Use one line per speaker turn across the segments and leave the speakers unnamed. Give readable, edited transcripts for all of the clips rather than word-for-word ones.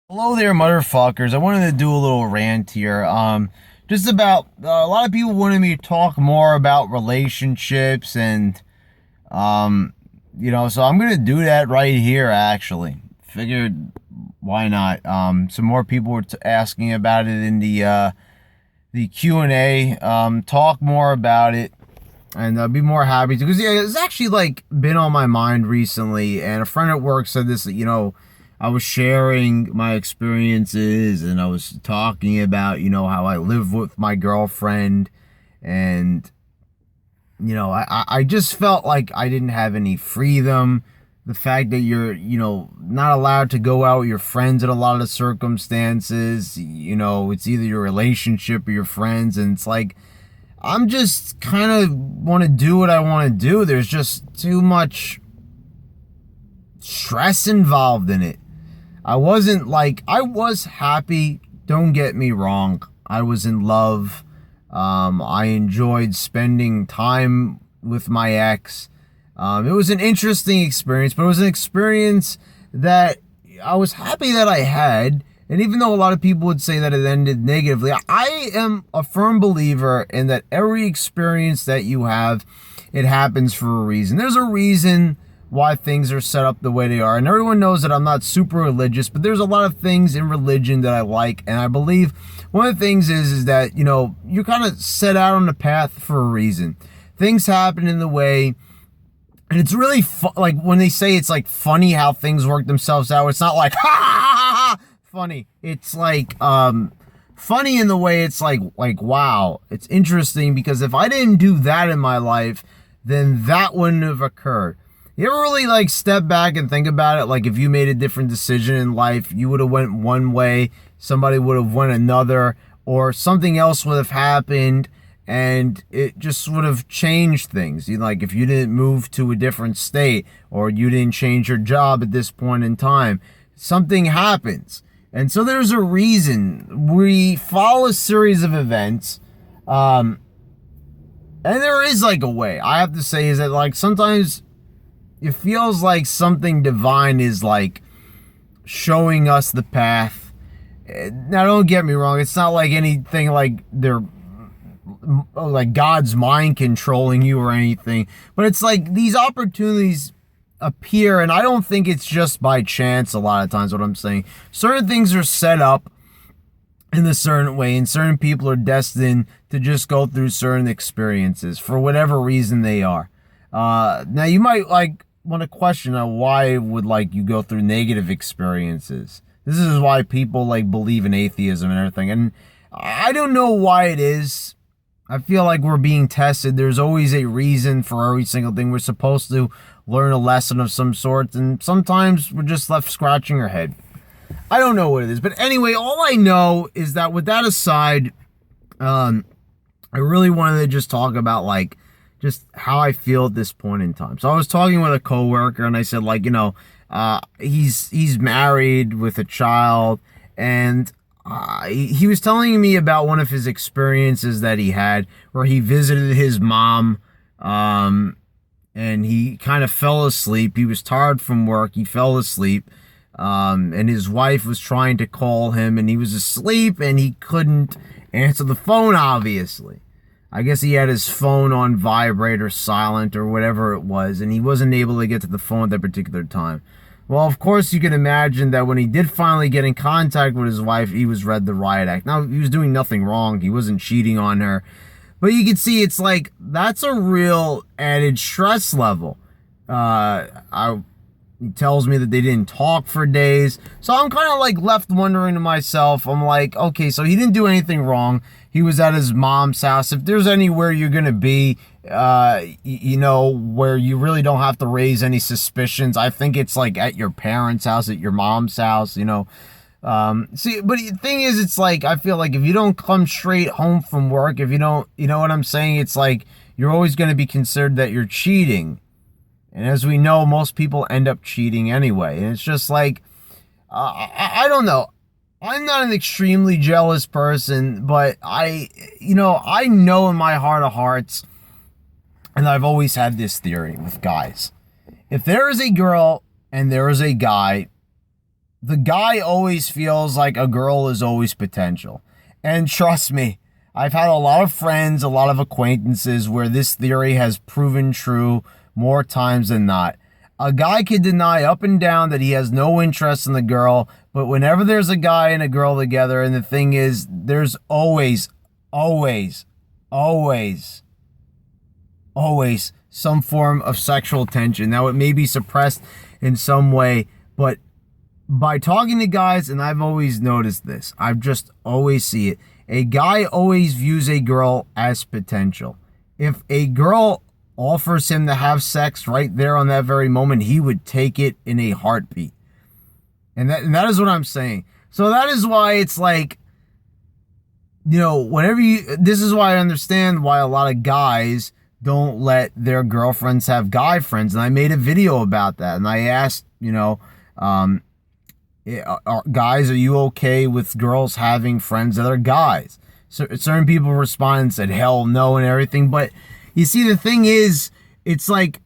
Hello there, motherfuckers. I wanted to do a little rant here. Just about a lot of people wanted me to talk more about relationships and so I'm gonna do that right here. Actually, figured why not? Some more people were asking about it in the Q&A. Talk more about it, and I'd be more happy to because yeah, it's actually like been on my mind recently. And a friend at work said this. I was sharing my experiences and I was talking about, how I live with my girlfriend. And, I just felt like I didn't have any freedom. The fact that you're, not allowed to go out with your friends in a lot of circumstances, it's either your relationship or your friends. And it's like, I'm just kind of want to do what I want to do. There's just too much stress involved in it. I was happy, don't get me wrong. I was in love. I enjoyed spending time with my ex. It was an interesting experience, but it was an experience that I was happy that I had. And even though a lot of people would say that it ended negatively, I am a firm believer in that every experience that you have, it happens for a reason. There's a reason why things are set up the way they are. And everyone knows that I'm not super religious, but there's a lot of things in religion that I like. And I believe one of the things is that, you're kind of set out on the path for a reason. Things happen in the way. And it's really like when they say it's like funny how things work themselves out. It's not like, ha ha ha ha, funny. It's like, funny in the way it's like, wow, it's interesting because if I didn't do that in my life, then that wouldn't have occurred. You ever really like step back and think about it? Like if you made a different decision in life, you would have went one way, somebody would have went another, or something else would have happened and it just would have changed things. Like if you didn't move to a different state or you didn't change your job at this point in time, something happens. And so there's a reason. We follow a series of events. And there is like a way. I have to say is that like sometimes it feels like something divine is like showing us the path. Now, don't get me wrong. It's not like anything like they're like God's mind controlling you or anything. But it's like these opportunities appear, and I don't think it's just by chance a lot of times what I'm saying. Certain things are set up in a certain way, and certain people are destined to just go through certain experiences for whatever reason they are. Now, you might like want to question why would like you go through negative experiences. This is why people like believe in atheism and everything. And I don't know why it is. I feel like we're being tested. There's always a reason for every single thing. We're supposed to learn a lesson of some sort. And sometimes we're just left scratching our head. I don't know what it is. But anyway, all I know is that with that aside, I really wanted to just talk about like just how I feel at this point in time. So I was talking with a coworker and I said like, he's married with a child, and he was telling me about one of his experiences that he had where he visited his mom, and he kind of fell asleep. He was tired from work. He fell asleep. And his wife was trying to call him and he was asleep and he couldn't answer the phone, obviously. I guess he had his phone on vibrate or silent or whatever it was, and he wasn't able to get to the phone at that particular time. Well, of course, you can imagine that when he did finally get in contact with his wife, he was read the riot act. Now, he was doing nothing wrong. He wasn't cheating on her. But you can see it's like, that's a real added stress level. He tells me that they didn't talk for days. So I'm kind of like left wondering to myself, I'm like, okay, so he didn't do anything wrong. He was at his mom's house. If there's anywhere you're going to be, where you really don't have to raise any suspicions, I think it's like at your parents' house, at your mom's house, See, but the thing is, it's like, I feel like if you don't come straight home from work, if you don't, you know what I'm saying? It's like, you're always going to be considered that you're cheating. And as we know, most people end up cheating anyway. And it's just like, I don't know. I'm not an extremely jealous person, but I know in my heart of hearts, and I've always had this theory with guys. If there is a girl and there is a guy, the guy always feels like a girl is always potential. And trust me, I've had a lot of friends, a lot of acquaintances where this theory has proven true more times than not. A guy can deny up and down that he has no interest in the girl, but whenever there's a guy and a girl together, and the thing is, there's always some form of sexual tension. Now, it may be suppressed in some way, but by talking to guys, and I've always noticed this, I've just always see it, a guy always views a girl as potential. If a girl offers him to have sex right there on that very moment, he would take it in a heartbeat. And that is what I'm saying. So that is why it's like, you know, this is why I understand why a lot of guys don't let their girlfriends have guy friends. And I made a video about that. And I asked, you know, guys, are you okay with girls having friends that are guys? So certain people responded and said, hell no, and everything. But you see, the thing is, it's like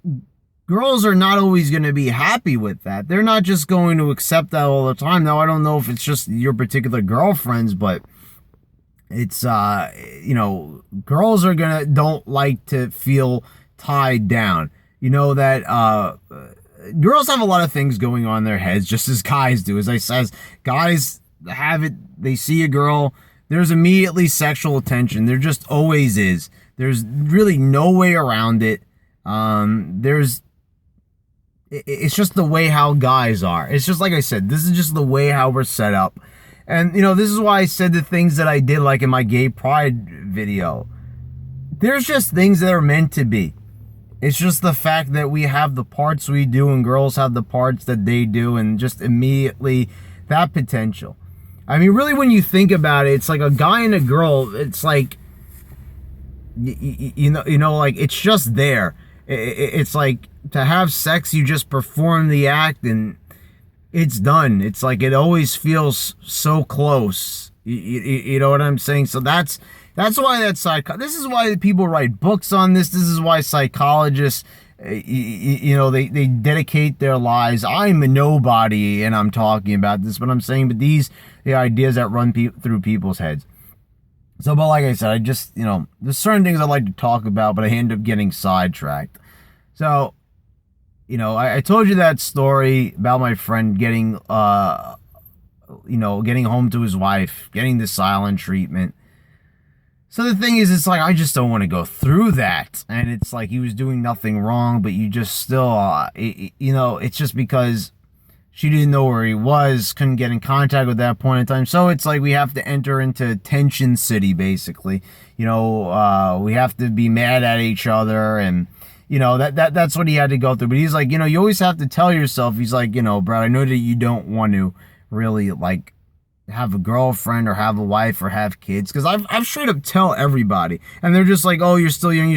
girls are not always going to be happy with that. They're not just going to accept that all the time. Now, I don't know if it's just your particular girlfriends, but it's, you know, girls don't like to feel tied down. You know that, girls have a lot of things going on in their heads, just as guys do. As I says, guys have it, they see a girl, there's immediately sexual attention. There just always is. There's really no way around it. It's just the way how guys are. It's just like I said, this is just the way how we're set up. And, you know, this is why I said the things that I did, like in my gay pride video. There's just things that are meant to be. It's just the fact that we have the parts we do and girls have the parts that they do, and just immediately that potential. I mean, really, when you think about it, it's like a guy and a girl. It's like, you know, like it's just there. It's like to have sex, you just perform the act and it's done. It's like it always feels so close. You know what I'm saying? So that's why this is why people write books on this. This is why psychologists, you know, they dedicate their lives. I'm a nobody and I'm talking about this, but I'm saying, but the ideas that run through people's heads. So, but like I said, I just, you know, there's certain things I like to talk about, but I end up getting sidetracked. So, you know, I told you that story about my friend getting, you know, getting home to his wife, getting the silent treatment. So the thing is, it's like, I just don't want to go through that. And it's like, he was doing nothing wrong, but you just still, you know, it's just because she didn't know where he was, couldn't get in contact with that point in time. So it's like we have to enter into tension city, basically. You know, we have to be mad at each other, and, you know, that's what he had to go through. But he's like, you know, you always have to tell yourself, he's like, you know, Brad, I know that you don't want to really, like, have a girlfriend or have a wife or have kids, because I've straight up tell everybody, and they're just like, oh, you're still young,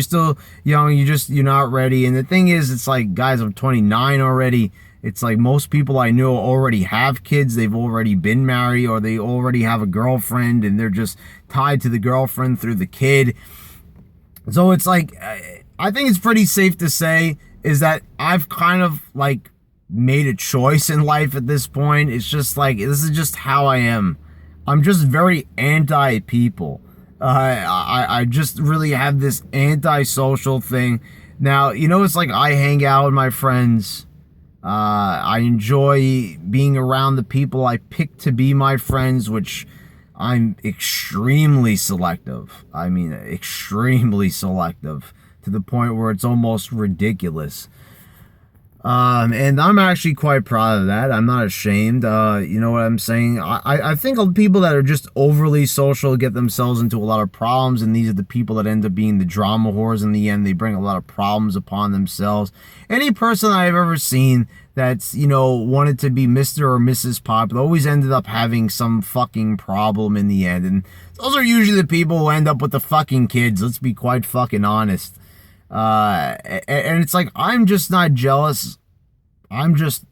you're not ready. And the thing is, it's like, guys, I'm 29 already. It's like most people I know already have kids, they've already been married, or they already have a girlfriend and they're just tied to the girlfriend through the kid. So it's like, I think it's pretty safe to say is that I've kind of like made a choice in life at this point. It's just like, this is just how I am. I'm just very anti-people. I just really have this anti-social thing. Now, you know, it's like I hang out with my friends. I enjoy being around the people I pick to be my friends, which I'm extremely selective. I mean, extremely selective to the point where it's almost ridiculous. And I'm actually quite proud of that. I'm not ashamed. You know what I'm saying? I think people that are just overly social get themselves into a lot of problems, and these are the people that end up being the drama whores in the end. They bring a lot of problems upon themselves. Any person I've ever seen that's, you know, wanted to be Mr. or Mrs. Popular always ended up having some fucking problem in the end. And those are usually the people who end up with the fucking kids. Let's be quite fucking honest. And it's like, I'm just not jealous. I'm just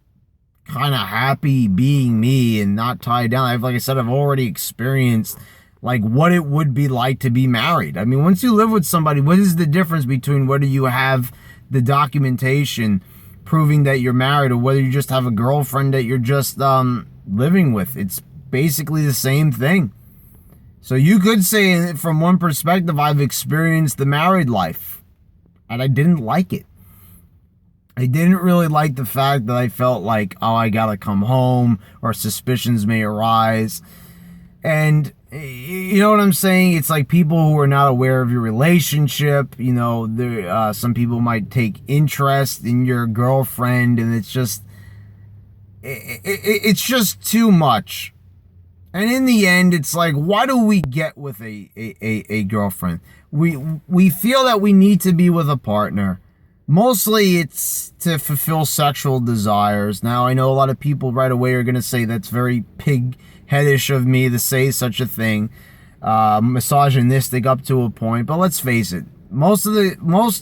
kind of happy being me and not tied down. Like I said, I've already experienced like what it would be like to be married. I mean, once you live with somebody, what is the difference between whether you have the documentation proving that you're married or whether you just have a girlfriend that you're just, living with. It's basically the same thing. So you could say from one perspective, I've experienced the married life and I didn't like it. I didn't really like the fact that I felt like, oh, I gotta come home or suspicions may arise. And you know what I'm saying? It's like people who are not aware of your relationship, you know, some people might take interest in your girlfriend, and it's just too much. And in the end, it's like, why do we get with a girlfriend? We feel that we need to be with a partner. Mostly it's to fulfill sexual desires. Now, I know a lot of people right away are going to say that's very pig-headish of me to say such a thing. Misogynistic up to a point. But let's face it. Most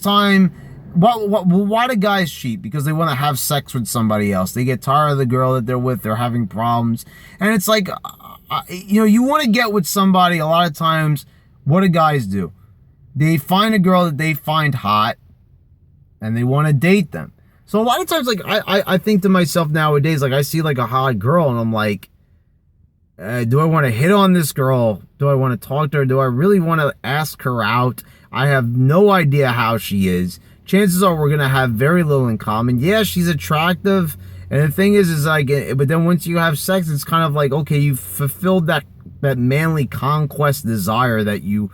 time, why do guys cheat? Because they want to have sex with somebody else. They get tired of the girl that they're with. They're having problems. And it's like, you want to get with somebody. A lot of times, what do guys do? They find a girl that they find hot, and they want to date them. So a lot of times, like, I think to myself nowadays, like, I see, like, a hot girl, and I'm like, do I want to hit on this girl? Do I want to talk to her? Do I really want to ask her out? I have no idea how she is. Chances are we're going to have very little in common. Yeah, she's attractive, and the thing is like, but then once you have sex, it's kind of like, okay, you've fulfilled that manly conquest desire that you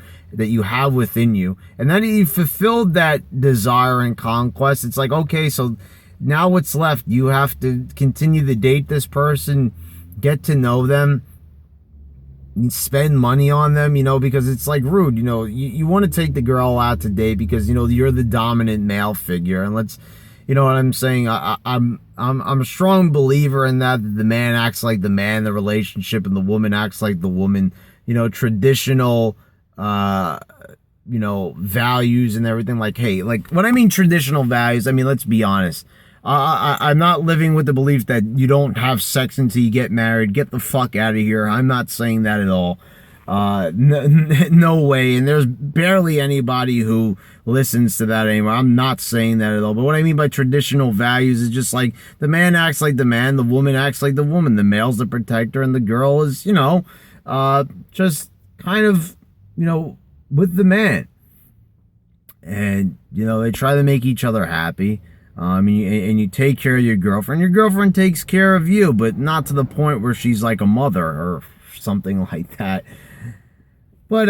have within you. And then you fulfilled that desire and conquest. It's like, okay, so now what's left? You have to continue to date this person, get to know them, spend money on them, because it's like rude. You want to take the girl out to date because, you're the dominant male figure. And let's, you know what I'm saying? I'm a strong believer in that the man acts like the man in the relationship and the woman acts like the woman. Traditional values and everything. Like, hey, like, when I mean traditional values, I mean, let's be honest. I'm not living with the belief that you don't have sex until you get married. Get the fuck out of here. I'm not saying that at all. No way. And there's barely anybody who listens to that anymore. I'm not saying that at all. But what I mean by traditional values is just like the man acts like the man, the woman acts like the woman. The male's the protector and the girl is, just kind of, with the man. And, they try to make each other happy. And you take care of your girlfriend. Your girlfriend takes care of you, but not to the point where she's like a mother or something like that. But,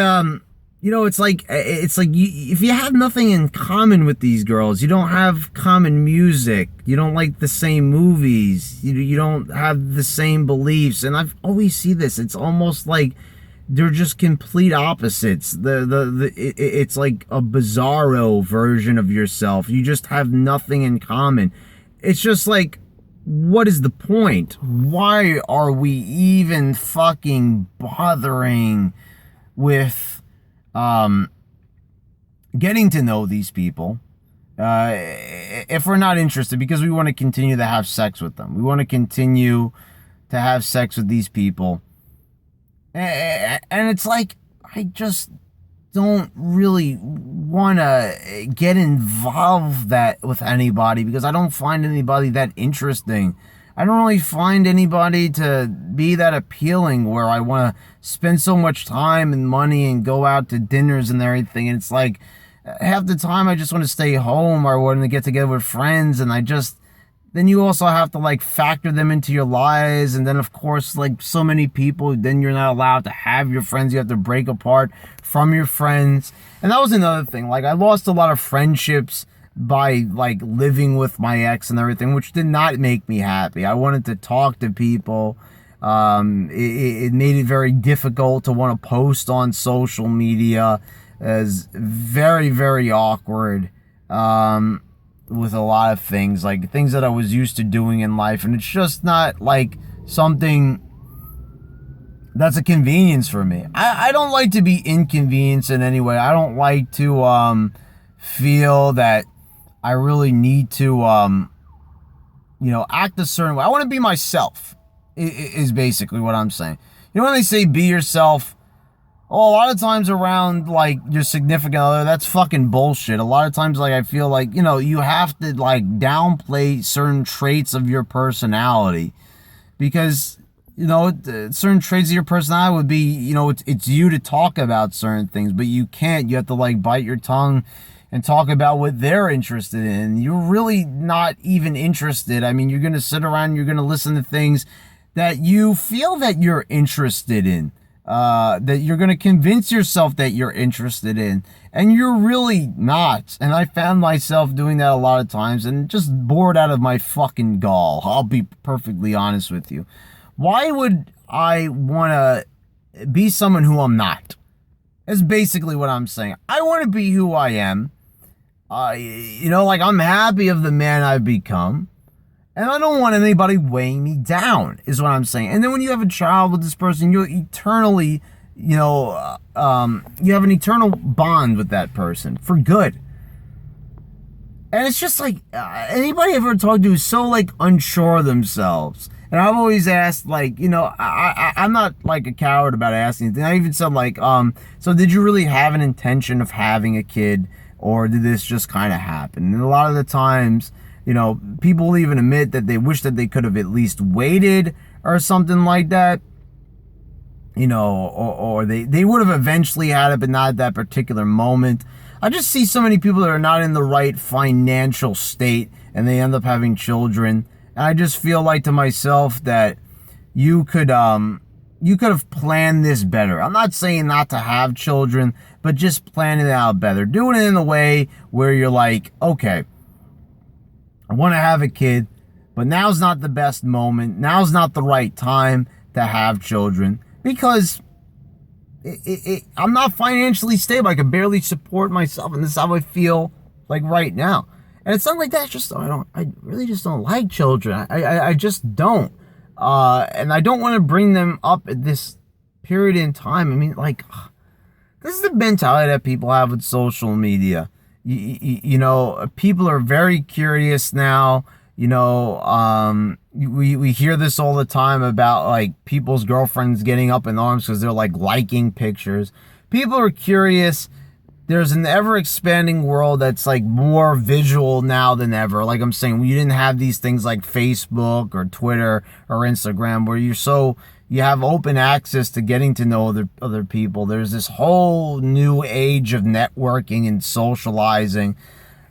it's like if you have nothing in common with these girls, you don't have common music, you don't like the same movies, you don't have the same beliefs. And I've always seen this. It's almost like they're just complete opposites. It's like a bizarro version of yourself. You just have nothing in common. It's just like, what is the point? Why are we even fucking bothering with getting to know these people if we're not interested? Because we want to continue to have sex with them. We want to continue to have sex with these people. And it's like, I just don't really want to get involved with anybody because I don't find anybody that interesting. I don't really find anybody to be that appealing where I want to spend so much time and money and go out to dinners and everything. And it's like, half the time I just want to stay home or I want to get together with friends, and then you also have to like factor them into your lives. And then of course, like so many people, then you're not allowed to have your friends. You have to break apart from your friends. And that was another thing. Like, I lost a lot of friendships by like living with my ex and everything, which did not make me happy. I wanted to talk to people. It made it very difficult to want to post on social media. As very, very awkward. With a lot of things, like things that I was used to doing in life, and it's just not like something that's a convenience for me. I don't like to be inconvenienced in any way. I don't like to feel that I really need to act a certain way. I want to be myself is basically what I'm saying. When they say be yourself, a lot of times around, like, your significant other, that's fucking bullshit. A lot of times, like, I feel like, you have to, like, downplay certain traits of your personality. Because certain traits of your personality would be, it's you to talk about certain things, but you can't. You have to like bite your tongue and talk about what they're interested in. You're really not even interested. I mean, you're going to sit around, you're going to listen to things that you feel that you're interested in, that you're going to convince yourself that you're interested in, and you're really not. And I found myself doing that a lot of times and just bored out of my fucking gall. I'll be perfectly honest with you. Why would I want to be someone who I'm not? That's basically what I'm saying. I want to be who I am. I'm happy of the man I've become. And I don't want anybody weighing me down, is what I'm saying. And then when you have a child with this person, you eternally, you have an eternal bond with that person for good. And it's just like, anybody I've ever talked to is so like unsure of themselves. And I've always asked, like, I'm not like a coward about asking anything. I even said like, so did you really have an intention of having a kid, or did this just kind of happen? And a lot of the times, people even admit that they wish that they could have at least waited or something like that, or they would have eventually had it, but not at that particular moment. I just see so many people that are not in the right financial state and they end up having children. And I just feel like to myself that you could have planned this better. I'm not saying not to have children, but just plan it out better. Doing it in a way where you're like, okay, I want to have a kid, but now's not the best moment. Now's not the right time to have children because I'm not financially stable. I can barely support myself, and this is how I feel like right now. And it's not like that. It's just I really just don't like children. I just don't. And I don't want to bring them up at this period in time. I mean, like, this is the mentality that people have with social media. People are very curious now. We hear this all the time about like people's girlfriends getting up in arms because they're like liking pictures. People are curious. There's an ever-expanding world that's like more visual now than ever. Like I'm saying, you didn't have these things like Facebook or Twitter or Instagram where you have open access to getting to know other people. There's this whole new age of networking and socializing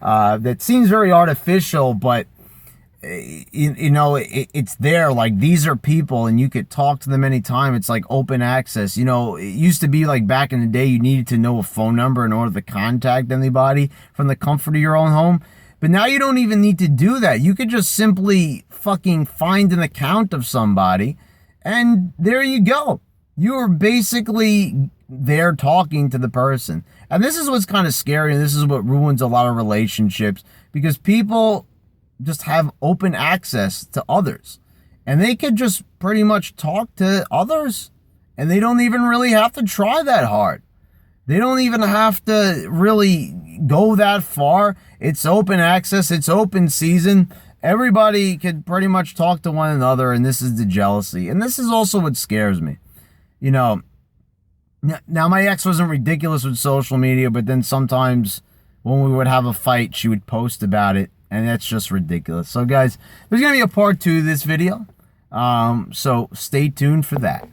that seems very artificial, but it's there. Like, these are people and you could talk to them anytime. It's like open access. It used to be like back in the day you needed to know a phone number in order to contact anybody from the comfort of your own home. But now you don't even need to do that. You could just simply fucking find an account of somebody and there you go. You are basically there talking to the person. And this is what's kind of scary, and this is what ruins a lot of relationships, because people just have open access to others. And they could just pretty much talk to others. And they don't even really have to try that hard. They don't even have to really go that far. It's open access. It's open season. Everybody can pretty much talk to one another, and this is the jealousy. And this is also what scares me. Now my ex wasn't ridiculous with social media, but then sometimes when we would have a fight, she would post about it, and that's just ridiculous. So guys, there's going to be a part 2 of this video, so stay tuned for that.